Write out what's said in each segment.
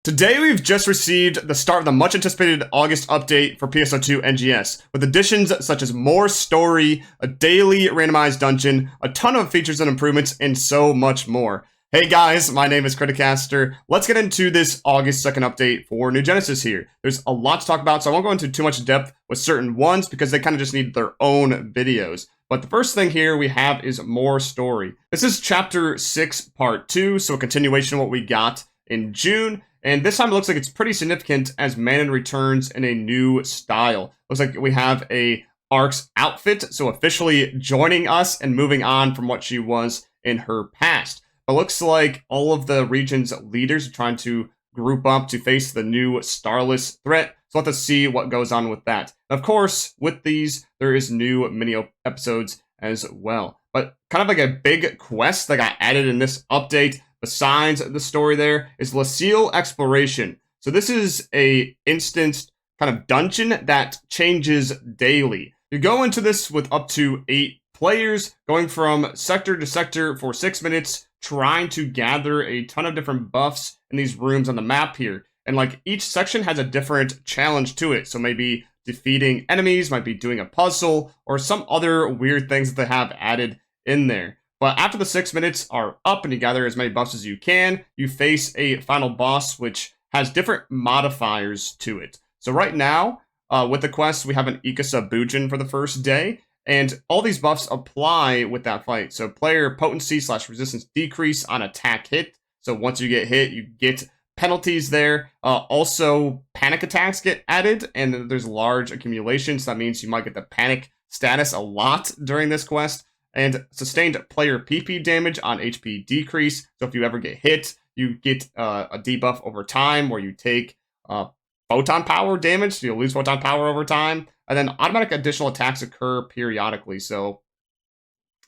Today we've just received the start of the much anticipated August update for PSO2 NGS, with additions such as more story, a daily randomized dungeon, a ton of features and improvements, and so much more. Hey guys, my name is Criticaster. Let's get into this August 2nd update for New Genesis here. There's a lot to talk about, so I won't go into too much depth with certain ones because they kind of just need their own videos. But the first thing here we have is more story. This is Chapter 6, Part 2, so a continuation of what we got in June. And this time it looks like it's pretty significant as Manon returns in a new style. Looks like we have a ARKS outfit, so officially joining us and moving on from what she was in her past. It looks like all of the region's leaders are trying to group up to face the new Starless threat. So we'll have to see what goes on with that. Of course, with these, there is new mini episodes as well. But kind of like a big quest that got added in this update, besides the story there, is Leciel Exploration. So this is a instanced kind of dungeon that changes daily. You go into this with up to 8 players, going from sector to sector for 6 minutes, trying to gather a ton of different buffs in these rooms on the map here. And like each section has a different challenge to it. So maybe defeating enemies, might be doing a puzzle, or some other weird things that they have added in there. But after the 6 minutes are up and you gather as many buffs as you can, you face a final boss which has different modifiers to it. So right now, with the quest, we have an Ikasa Bujin for the first day, and all these buffs apply with that fight. So player potency / resistance decrease on attack hit. So once you get hit, you get penalties there. Also, panic attacks get added, and there's large accumulations. So that means you might get the panic status a lot during this quest. And sustained player PP damage on HP decrease. So if you ever get hit, you get a debuff over time where you take photon power damage. So you'll lose photon power over time. And then automatic additional attacks occur periodically. So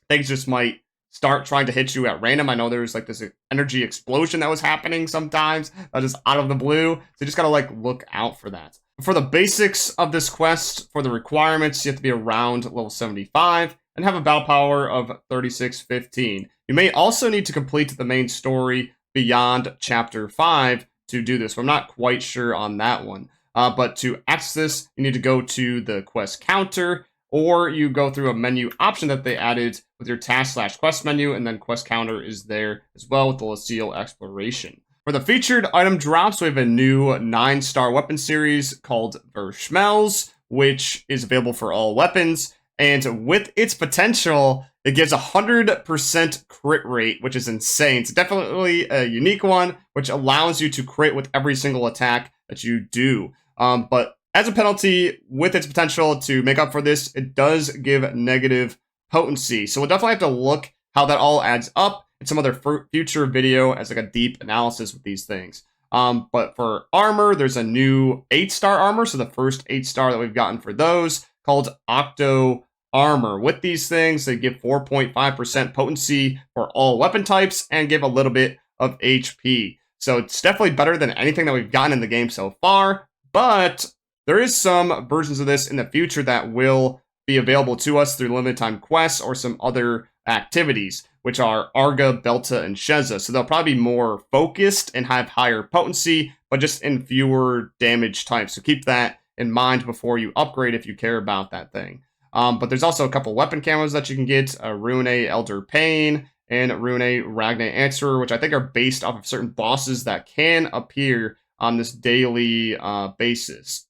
things just might start trying to hit you at random. I know there's like this energy explosion that was happening sometimes. Just out of the blue. So you just gotta like look out for that. For the basics of this quest, for the requirements, you have to be around level 75. And have a battle power of 3615. You may also need to complete the main story beyond Chapter 5 to do this. I'm not quite sure on that one. But to access this, you need to go to the quest counter, or you go through a menu option that they added with your task / quest menu, and then quest counter is there as well with the Leciel Exploration. For the featured item drops, we have a new 9-star weapon series called Verschmelz, which is available for all weapons. And with its potential, it gives 100% crit rate, which is insane. It's definitely a unique one, which allows you to crit with every single attack that you do. But as a penalty, with its potential to make up for this, it does give negative potency. So we'll definitely have to look how that all adds up in some other future video as like a deep analysis with these things. But for armor, there's a new 8-star armor. So the first 8-star that we've gotten for those, called Octo armor. With these things, they give 4.5% potency for all weapon types and give a little bit of HP. So it's definitely better than anything that we've gotten in the game so far, but there is some versions of this in the future that will be available to us through limited time quests or some other activities, which are Arga, Belta, and Sheza. So they'll probably be more focused and have higher potency, but just in fewer damage types. So keep that in mind before you upgrade if you care about that thing. But there's also a couple weapon camos that you can get, Rune Elder Pain and Rune Ragnar Answerer, which I think are based off of certain bosses that can appear on this daily basis.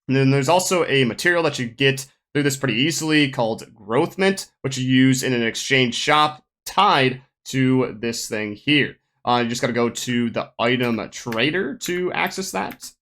And then there's also a material that you get through this pretty easily called Growthment, which you use in an exchange shop tied to this thing here. You just got to go to the item trader to access that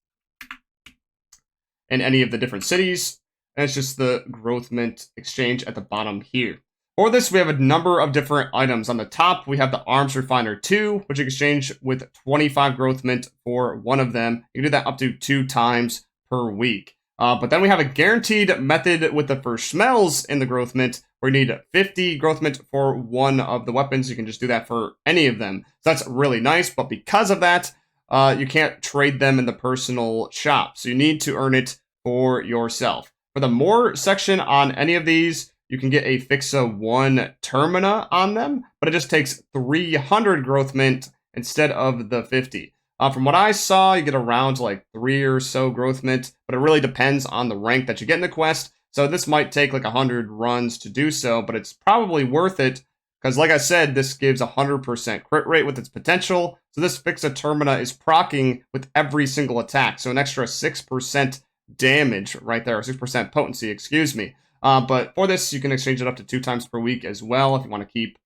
in any of the different cities, and it's just the Growthment exchange at the bottom here. For this, we have a number of different items. On the top, we have the Arms Refiner 2, which you exchange with 25 Growthment for one of them. You can do that up to 2 times per week. But then we have a guaranteed method with the Verschmelz in the Growthment, where you need 50 Growthment for one of the weapons. You can just do that for any of them. So that's really nice, but because of that, you can't trade them in the personal shop. So you need to earn it for yourself. For the more section on any of these, you can get a Fixa 1 Termina on them, but it just takes 300 Growthment instead of the 50. From what I saw, you get around like 3 or so Growthment, but it really depends on the rank that you get in the quest. So this might take like 100 runs to do so, but it's probably worth it because, like I said, this gives 100% crit rate with its potential. So this Fixatermina is proccing with every single attack, so an extra 6% damage right there, or 6% potency, excuse me. But for this, you can exchange it up to 2 times per week as well if you want to keep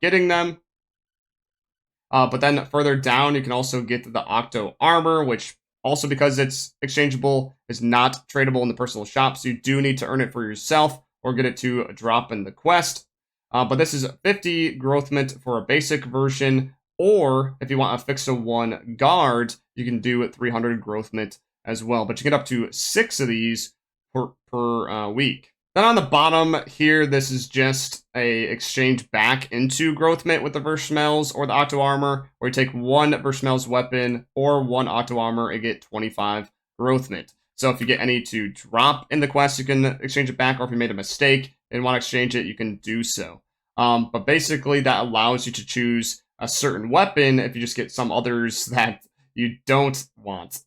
getting them. But then further down, you can also get the Octo armor, which also, because it's exchangeable, is not tradable in the personal shop. So you do need to earn it for yourself or get it to drop in the quest. But this is 50 Growthment for a basic version. Or if you want a Fixa1 guard, you can do 300 Growthment as well. But you get up to 6 of these per week. Then on the bottom here, this is just a exchange back into Growthment with the Verschmelz or the Octo Armor, where you take 1 Verschmelz weapon or 1 Octo Armor and get 25 Growthment. So if you get any to drop in the quest, you can exchange it back, or if you made a mistake and want to exchange it, you can do so. But basically, that allows you to choose a certain weapon if you just get some others that you don't want.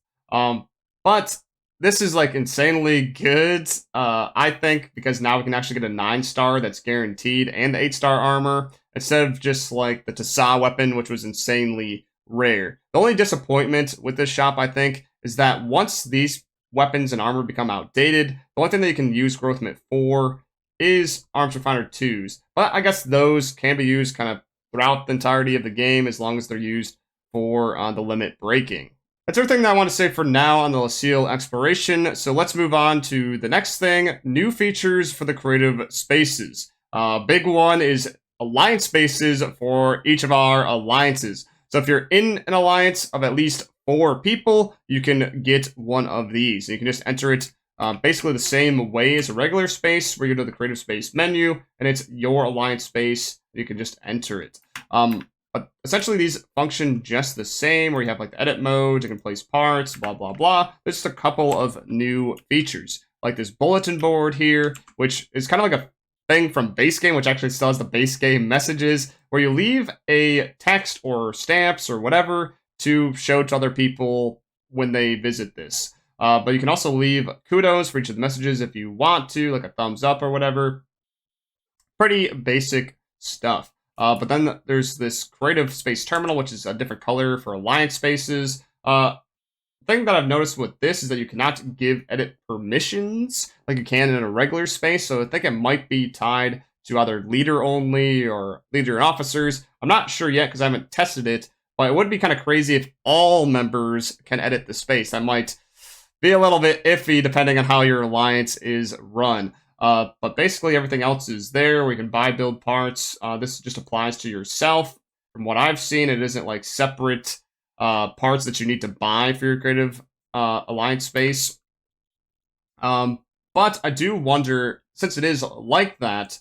But this is like insanely good, I think, because now we can actually get a 9-star that's guaranteed and the 8-star armor instead of just like the Tasa weapon, which was insanely rare. The only disappointment with this shop, I think, is that once these weapons and armor become outdated, the only thing that you can use Growthment for is Arms Refiner 2s. But I guess those can be used kind of throughout the entirety of the game as long as they're used for the limit breaking. That's everything that I want to say for now on the Leciel Exploration, so let's move on to the next thing, new features for the creative spaces. Big one is alliance spaces for each of our alliances. So if you're in an alliance of at least 4 people, you can get one of these. You can just enter it basically the same way as a regular space, where you go to the creative space menu, and it's your alliance space. You can just enter it. But essentially, these function just the same, where you have like the edit modes, you can place parts, blah, blah, blah. There's just a couple of new features, like this bulletin board here, which is kind of like a thing from base game, which actually still has the base game messages, where you leave a text or stamps or whatever to show to other people when they visit this. But you can also leave kudos for each of the messages if you want to, like a thumbs up or whatever. Pretty basic stuff. But then there's this creative space terminal, which is a different color for alliance spaces. The thing that I've noticed with this is that you cannot give edit permissions like you can in a regular space. So I think it might be tied to either leader only or leader and officers. I'm not sure yet because I haven't tested it, but it would be kind of crazy if all members can edit the space. That might be a little bit iffy depending on how your alliance is run. But basically everything else is there. We can buy build parts. This just applies to yourself. From what I've seen, it isn't like separate parts that you need to buy for your creative alliance space. But I do wonder, since it is like that,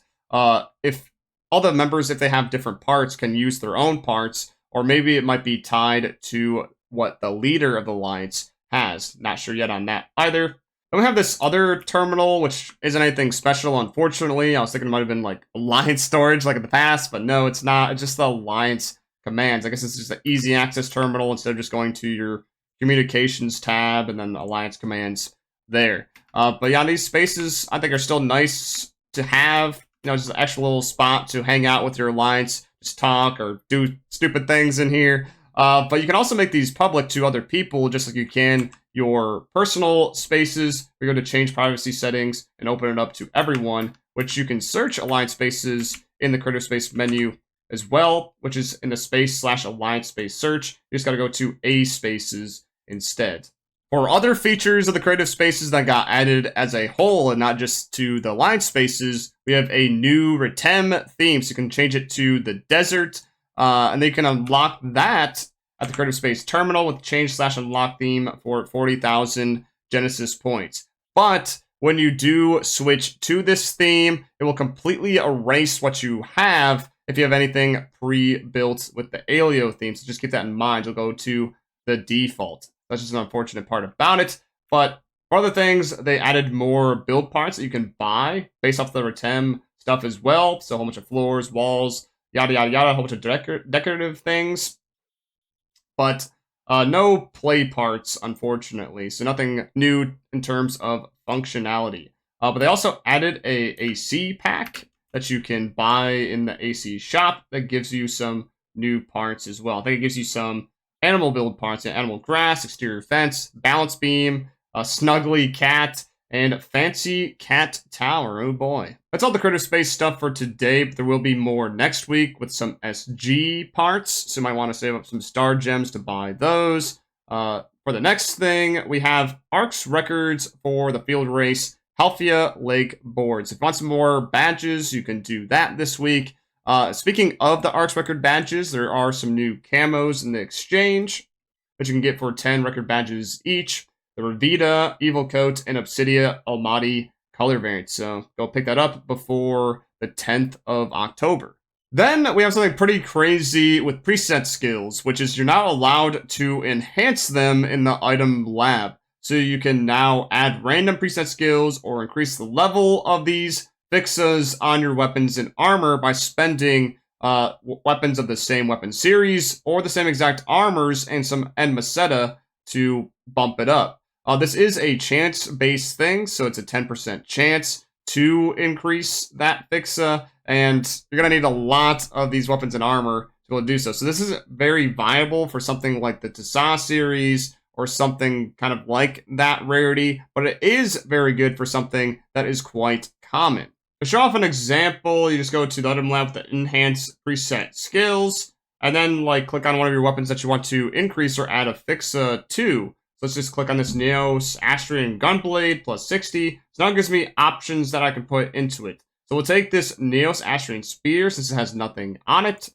if all the members, if they have different parts, can use their own parts, or maybe it might be tied to what the leader of the alliance has. Not sure yet on that either. Then we have this other terminal, which isn't anything special, unfortunately. I was thinking it might have been like alliance storage like in the past, but no, it's not. It's just the alliance commands. I guess it's just an easy access terminal instead of just going to your communications tab and then the alliance commands there. But yeah, these spaces I think are still nice to have. You know, just an actual little spot to hang out with your alliance, just talk or do stupid things in here. But you can also make these public to other people, just like you can your personal spaces. We go to change privacy settings and open it up to everyone, which you can search alliance spaces in the creative space menu as well, which is in the space/alliance space search. You just got to go to A spaces instead. For other features of the creative spaces that got added as a whole and not just to the alliance spaces, we have a new Retem theme, so you can change it to the desert, and then you can unlock that at the creative space terminal with change/unlock theme for 40,000 Genesis points. But when you do switch to this theme, it will completely erase what you have if you have anything pre-built with the Alio theme. So just keep that in mind. You'll go to the default. That's just an unfortunate part about it. But for other things, they added more build parts that you can buy based off the Retem stuff as well. So a whole bunch of floors, walls, yada, yada, yada, a whole bunch of decorative things. But No play parts, unfortunately, so nothing new in terms of functionality. But they also added a AC pack that you can buy in the AC shop that gives you some new parts as well. I think it gives you some animal build parts, animal grass, exterior fence, balance beam, a snuggly cat, and fancy cat tower. Oh boy. That's all the Creative Space stuff for today, but there will be more next week with some SG parts, so you might want to save up some star gems to buy those. For the next thing, we have ARKS Records for the field race, Halfia Lake boards. If you want some more badges, you can do that this week. Speaking of the ARKS Record badges, there are some new camos in the exchange that you can get for 10 record badges each. The Revita, Evil Coat, and Obsidia Almaty color variants. So go pick that up before the 10th of October. Then we have something pretty crazy with preset skills, which is you're now allowed to enhance them in the item lab. So you can now add random preset skills or increase the level of these fixas on your weapons and armor by spending weapons of the same weapon series or the same exact armors and some end meseta to bump it up. This is a chance-based thing, so it's a 10% chance to increase that fixa, and you're going to need a lot of these weapons and armor to be able to do so. So this is very viable for something like the Tassa series or something kind of like that rarity, but it is very good for something that is quite common. To show off an example, you just go to the item lab with the enhance preset skills, and then click on one of your weapons that you want to increase or add a fixa to. So let's just click on this Neos Astrian Gunblade plus 60. So now it gives me options that I can put into it. So we'll take this Neos Astrian Spear since it has nothing on it.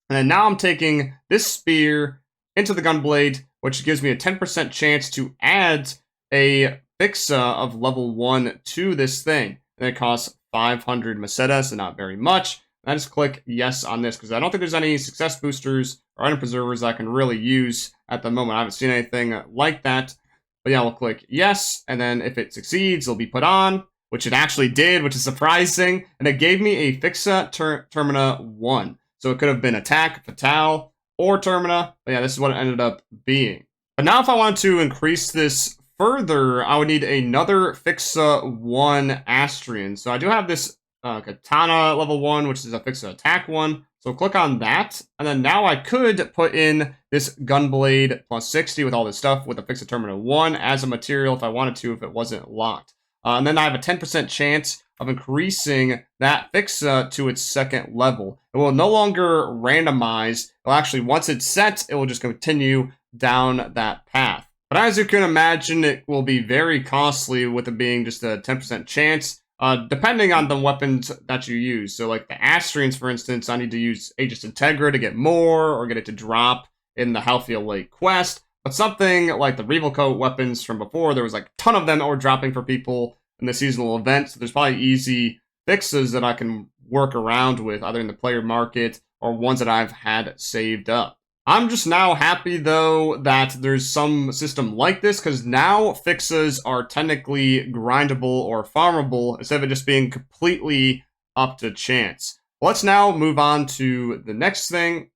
And then now I'm taking this spear into the Gunblade, which gives me a 10% chance to add a fixa of level 1 to this thing. And it costs 500 meseta, so not very much. And I just click yes on this because I don't think there's any success boosters or item preservers I can really use at the moment. I haven't seen anything like that. But yeah, we'll click yes, and then if it succeeds, it'll be put on, which it actually did, which is surprising. And it gave me a fixa Termina 1. So it could have been attack, fatale, or Termina. But yeah, this is what it ended up being. But now if I wanted to increase this further, I would need another fixa 1 Astrian. So I do have this Katana level 1, which is a fixa attack 1. So click on that, and then now I could put in this Gunblade plus 60 with all this stuff with a fixa Termina 1 as a material if I wanted to, if it wasn't locked. And then I have a 10% chance of increasing that fixa to its second level. It will no longer randomize. It'll actually, once it's set, it will just continue down that path. But as you can imagine, it will be very costly with it being just a 10% chance, depending on the weapons that you use. So like the Astrians, for instance, I need to use Aegis Integra to get more, or get it to drop in the Halfia Lake quest. But something like the Reval Coat weapons from before, there was like a ton of them that were dropping for people in the seasonal event. So there's probably easy fixes that I can work around with, either in the player market or ones that I've had saved up. I'm just now happy, though, that there's some system like this, because now fixes are technically grindable or farmable, instead of it just being completely up to chance. Let's now move on to the next thing,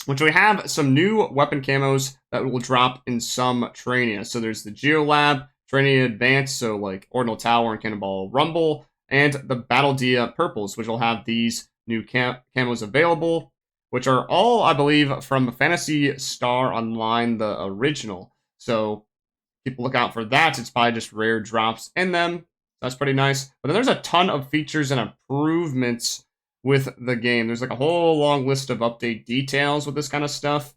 which we have some new weapon camos that will drop in some Trainia. So there's the Geolab, Trainia Advanced, so like Ordinal Tower and Cannonball Rumble, and the Battle Dia Purples, which will have these new camos available, which are all, I believe, from Phantasy Star Online, the original. So keep a lookout for that. It's probably just rare drops in them. That's pretty nice. But then there's a ton of features and improvements with the game. There's like a whole long list of update details with this kind of stuff.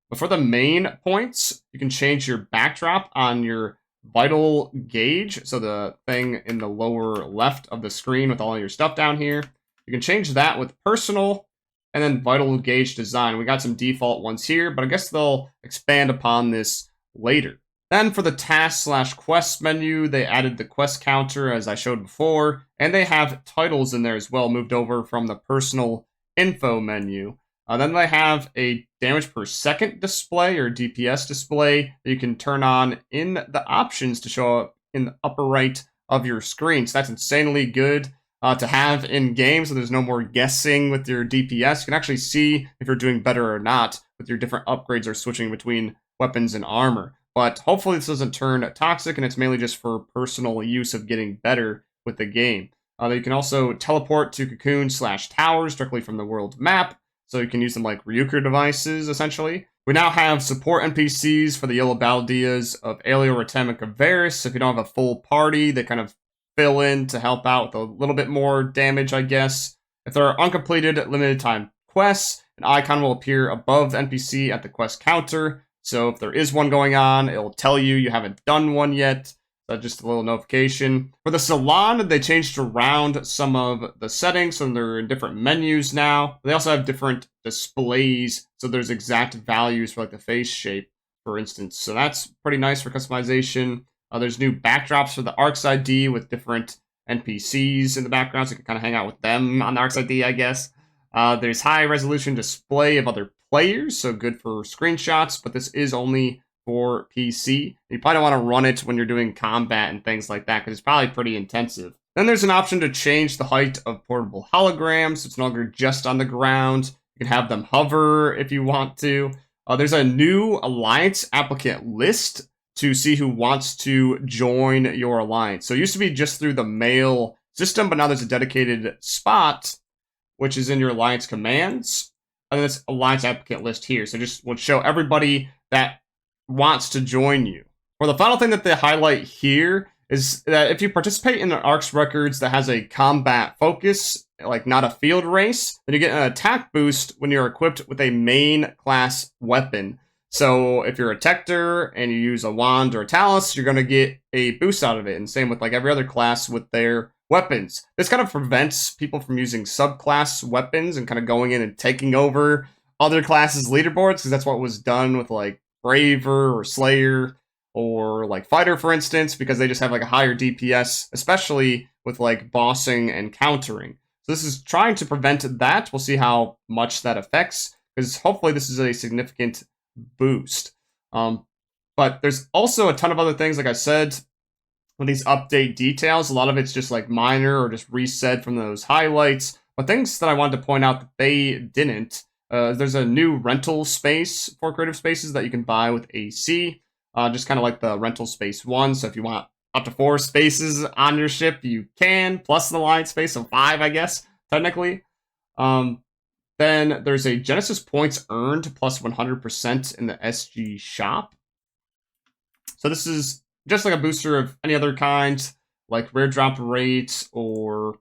But for the main points, you can change your backdrop on your vital gauge. So the thing in the lower left of the screen with all your stuff down here. You can change that with personal. And then vital gauge design. We got some default ones here, but I guess they'll expand upon this later. Then for the task/quest menu, they added the quest counter as I showed before, and they have titles in there as well, moved over from the personal info menu. Then they have a damage per second display or DPS display that you can turn on in the options to show up in the upper right of your screen. So that's insanely good to have in game, so there's no more guessing with your DPS. You can actually see if you're doing better or not with your different upgrades or switching between weapons and armor. But hopefully this doesn't turn toxic, and it's mainly just for personal use of getting better with the game. You can also teleport to cocoon/towers directly from the world map, so you can use them like Ryuker devices, essentially. We now have support NPCs for the yellow Baldias of Alio, Retem, and Kavaris. So if you don't have a full party, they kind of fill in to help out with a little bit more damage, I guess. If there are uncompleted limited time quests, an icon will appear above the NPC at the quest counter. So if there is one going on, it'll tell you you haven't done one yet. So just a little notification. For the salon, they changed around some of the settings, so they're in different menus now. They also have different displays, so there's exact values for like the face shape, for instance. So that's pretty nice for customization. There's new backdrops for the ARKS ID with different NPCs in the background, so you can kind of hang out with them on the ARKS ID, I guess. There's high resolution display of other players, so good for screenshots, but this is only for PC. You probably don't want to run it when you're doing combat and things like that, because it's probably pretty intensive. Then there's an option to change the height of portable holograms. It's no longer just on the ground. You can have them hover if you want to. There's a new alliance applicant list to see who wants to join your alliance. So it used to be just through the mail system, but now there's a dedicated spot, which is in your alliance commands. And this alliance applicant list here. So just would show everybody that wants to join you. Well, the final thing that they highlight here is that if you participate in an ARKS Records that has a combat focus, like not a field race, then you get an attack boost when you're equipped with a main class weapon. So if you're a Tector and you use a wand or a Talus, you're going to get a boost out of it. And same with like every other class with their weapons. This kind of prevents people from using subclass weapons and kind of going in and taking over other classes' leaderboards, because that's what was done with like Braver or Slayer or like Fighter, for instance, because they just have like a higher DPS, especially with like bossing and countering. So this is trying to prevent that. We'll see how much that affects, because hopefully this is a significant boost. But there's also a ton of other things, like I said, with these update details. A lot of it's just like minor or just reset from those highlights. But things that I wanted to point out that they didn't. There's a new rental space for creative spaces that you can buy with AC, just kind of like the rental space 1. So if you want up to 4 spaces on your ship, you can, plus the line space, so 5, I guess, technically. Then there's a Genesis points earned plus 100% in the SG shop. So this is just like a booster of any other kind, like rare drop rates or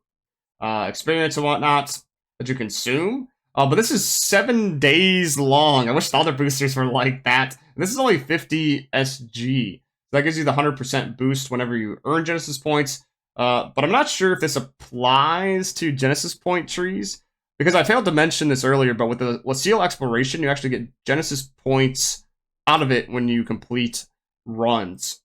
experience and whatnot that you consume. But this is 7 days long. I wish the other boosters were like that. And this is only 50 SG. So that gives you the 100% boost whenever you earn Genesis points. But I'm not sure if this applies to Genesis point trees, because I failed to mention this earlier, but with the Leciel Exploration, you actually get Genesis points out of it when you complete runs.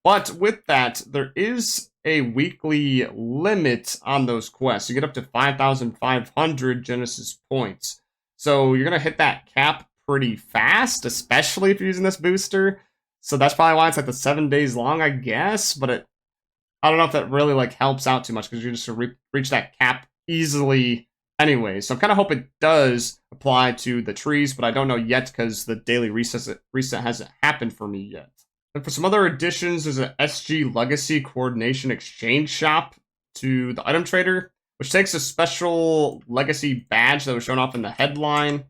But with that, there is a weekly limit on those quests. You get up to 5,500 Genesis points. So you're going to hit that cap pretty fast, especially if you're using this booster. So that's probably why it's like the 7 days long, I guess. But I don't know if that really like helps out too much, because you're just going to reach that cap easily anyway. So I kind of hope it does apply to the trees, but I don't know yet because the daily reset hasn't happened for me yet. And for some other additions, there's an SG Legacy Coordination Exchange Shop to the item trader, which takes a special Legacy badge that was shown off in the headline.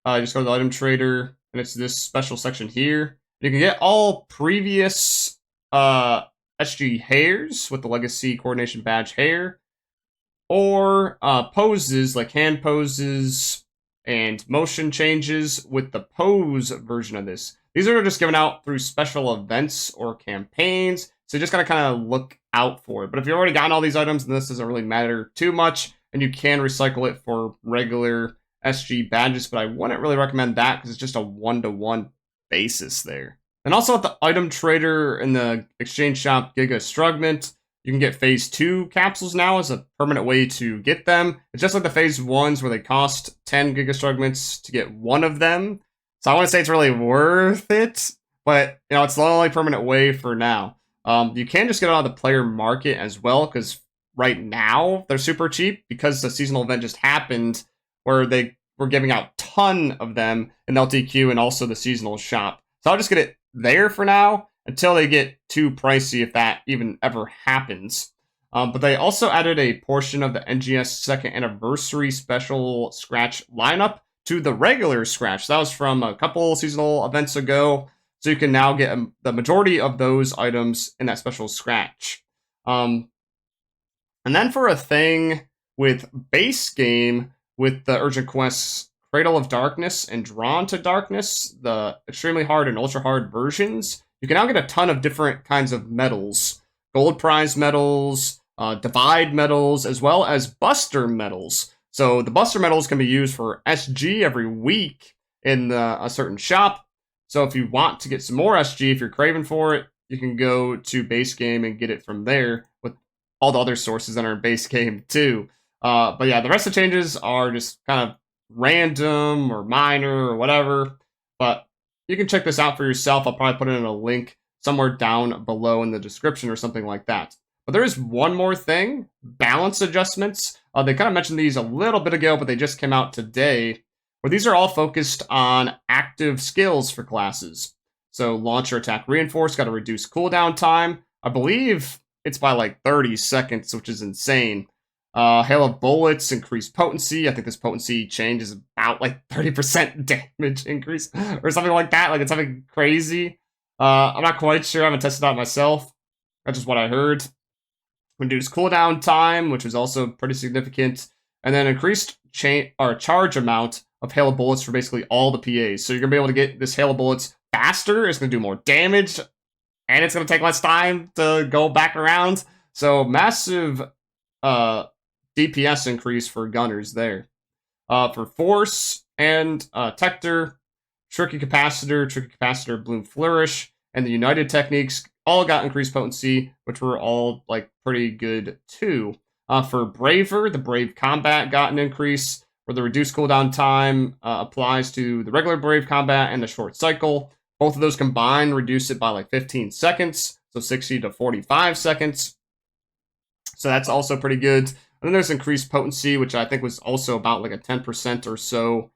Just go to the item trader, and it's this special section here. You can get all previous SG hairs with the Legacy Coordination Badge hair, or poses, like hand poses and motion changes with the pose version of this. These are just given out through special events or campaigns, so you just gotta kind of look out for it. But if you've already gotten all these items, then this doesn't really matter too much, and you can recycle it for regular SG badges, but I wouldn't really recommend that because it's just a one-to-one basis there. And also at the item trader in the exchange shop Giga Strugment, you can get phase 2 capsules now as a permanent way to get them. It's just like the phase 1s where they cost 10 Giga Strugments to get one of them. So I want to say it's really worth it, but you know, it's the only permanent way for now. You can just get it out of the player market as well, because right now they're super cheap because the seasonal event just happened where they we're giving out a ton of them in LTQ and also the seasonal shop. So I'll just get it there for now until they get too pricey, if that even ever happens. But they also added a portion of the NGS 2nd anniversary special scratch lineup to the regular scratch. That was from a couple seasonal events ago. So you can now get the majority of those items in that special scratch. And then for a thing with base game, with the urgent quests Cradle of Darkness and Drawn to Darkness, the extremely hard and ultra hard versions, you can now get a ton of different kinds of medals. Gold prize medals, divide medals, as well as buster medals. So the buster medals can be used for SG every week in a certain shop. So if you want to get some more SG, if you're craving for it, you can go to base game and get it from there with all the other sources that are in base game too. But yeah, the rest of the changes are just kind of random or minor or whatever. But you can check this out for yourself. I'll probably put it in a link somewhere down below in the description or something like that. But there is one more thing, balance adjustments. They kind of mentioned these a little bit ago, but they just came out today, where these are all focused on active skills for classes. So launcher, attack, reinforce, got to reduce cooldown time. I believe it's by like 30 seconds, which is insane. Hail of bullets, increased potency. I think this potency change is about like 30% damage increase or something like that. Like it's something crazy. I'm not quite sure. I haven't tested it out myself. That's just what I heard. Reduced cooldown time, which was also pretty significant. And then increased charge amount of hail of bullets for basically all the PAs. So you're going to be able to get this hail of bullets faster. It's going to do more damage. And it's going to take less time to go back around. So massive DPS increase for gunners there. For force and Tector, Tricky Capacitor, Bloom Flourish, and the United techniques all got increased potency, which were all like pretty good too. For Braver, the Brave Combat got an increase, where the reduced cooldown time applies to the regular Brave Combat and the short cycle. Both of those combined reduce it by like 15 seconds, so 60 to 45 seconds. So that's also pretty good. And then there's increased potency, which I think was also about like a 10% or so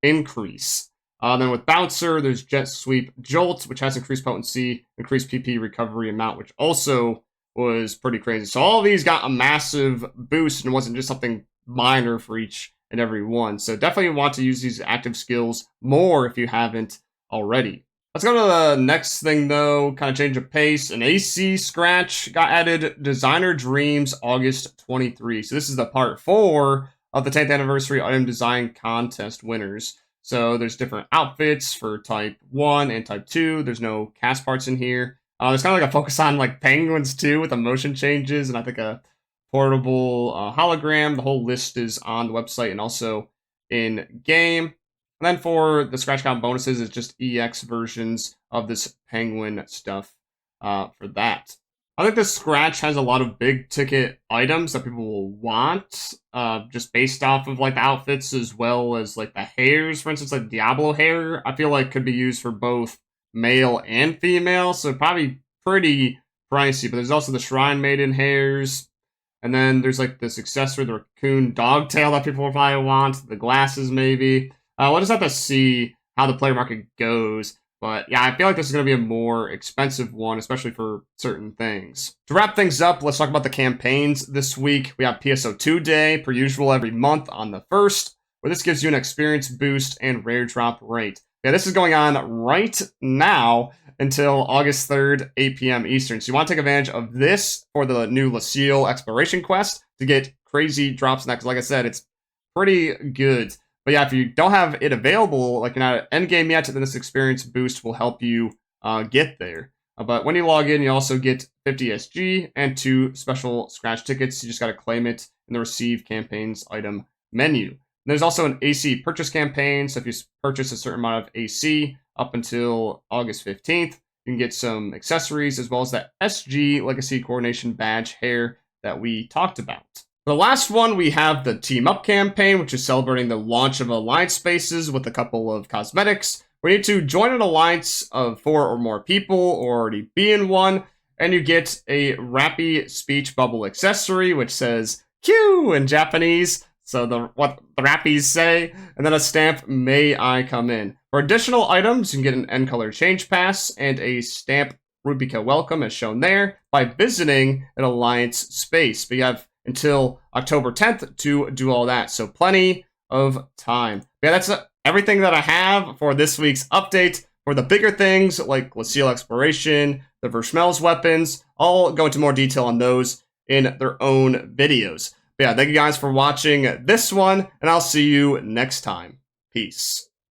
increase. Then with Bouncer, there's Jet Sweep Jolt, which has increased potency, increased PP recovery amount, which also was pretty crazy. So all of these got a massive boost, and it wasn't just something minor for each and every one. So definitely want to use these active skills more if you haven't already. Let's go to the next thing though, kind of change of pace. An AC scratch got added, Designer Dreams August 23. So this is the part 4 of the 10th anniversary item design contest winners. So there's different outfits for type 1 and type 2. There's no cast parts in here. There's kind of like a focus on like penguins too, with the motion changes, and I think a portable hologram. The whole list is on the website and also in game. And then for the scratch count bonuses, it's just EX versions of this penguin stuff for that. I think this scratch has a lot of big ticket items that people will want, just based off of like the outfits, as well as like the hairs. For instance, like Diablo hair, I feel like could be used for both male and female, so probably pretty pricey. But there's also the Shrine Maiden hairs, and then there's like the successor, the Raccoon Dogtail that people will probably want, the glasses maybe. We'll just have to see how the player market goes. But yeah, I feel like this is going to be a more expensive one, especially for certain things. To wrap things up, let's talk about the campaigns this week. We have PSO2 Day, per usual, every month on the 1st, where this gives you an experience boost and rare drop rate. Yeah, this is going on right now until August 3rd, 8 p.m. Eastern. So you want to take advantage of this for the new Leciel Exploration quest to get crazy drops in that. Because like I said, it's pretty good. But yeah, if you don't have it available, like you're not at Endgame yet, then this experience boost will help you get there. But when you log in, you also get 50 SG and 2 special scratch tickets. You just got to claim it in the Receive Campaigns item menu. And there's also an AC purchase campaign. So if you purchase a certain amount of AC up until August 15th, you can get some accessories as well as that SG Legacy Coordination Badge hair that we talked about. The last one, we have the Team Up campaign, which is celebrating the launch of Alliance Spaces with a couple of cosmetics. We need to join an alliance of 4 or more people, or already be in one, and you get a Rappy Speech Bubble accessory, which says Q in Japanese. So what the rappies say, and then a stamp, may I come in. For additional items, you can get an N color change pass and a stamp Rubica welcome as shown there by visiting an Alliance space. But you have until October 10th to do all that, so plenty of time. Yeah, that's everything that I have for this week's update. For the bigger things like Leciel Exploration, the Verschmelz weapons, I'll go into more detail on those in their own videos. But yeah, thank you guys for watching this one, and I'll see you next time. Peace.